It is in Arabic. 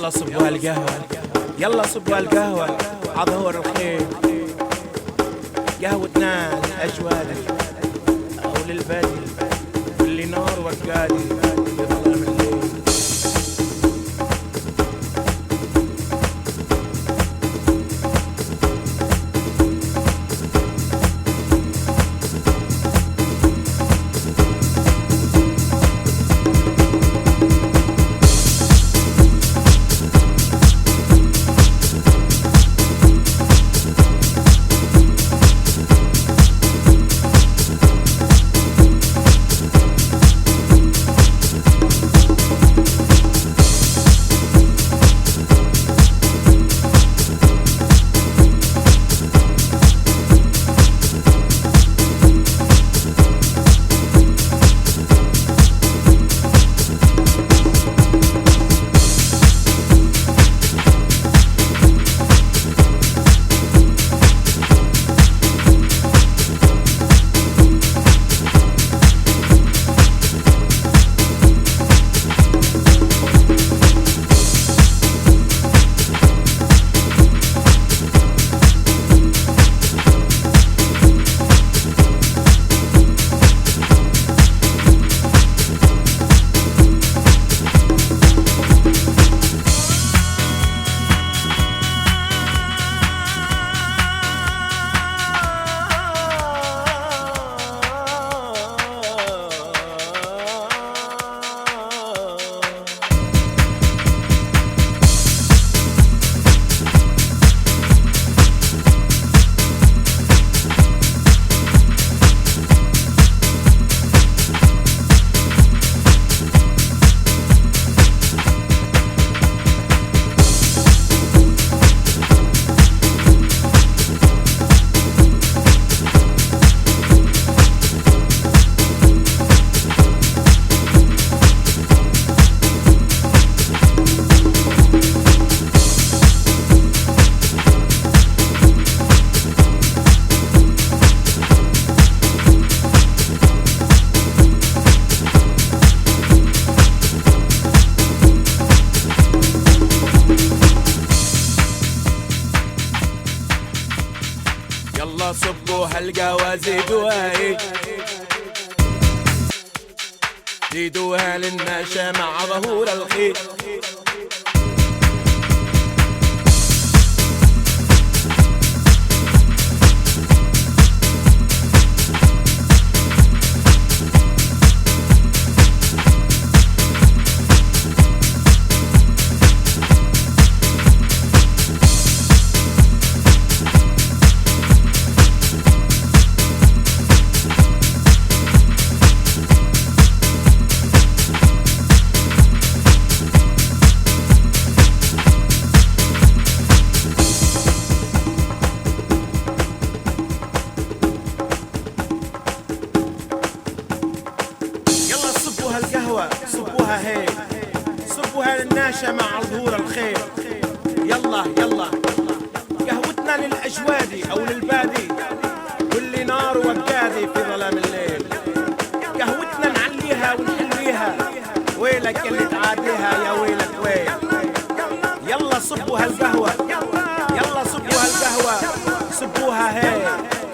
يلا صبوا هالقهوة، يلا صبوا هالقهوة عظهور الخيل، قهوتنا للأجواد أو للبادي واللي نار وقادي بظلام الليل. يلا صبوا هالقهوة زيدوها، زيدوها للنشا مع ظهور الخيل. هالقهوة صبوها هيك، صبوها للناشا مع ظهور الخيل. يلا يلا قهوتنا للأجوادي أو للبادي واللي نار وقادي في ظلام الليل. قهوتنا نعليها ونحليها، ويلك اللي تعاديها يا ويلك ويل. يلا صبوا هالقهوة، يلا صبوا هالقهوة صبوها هيك.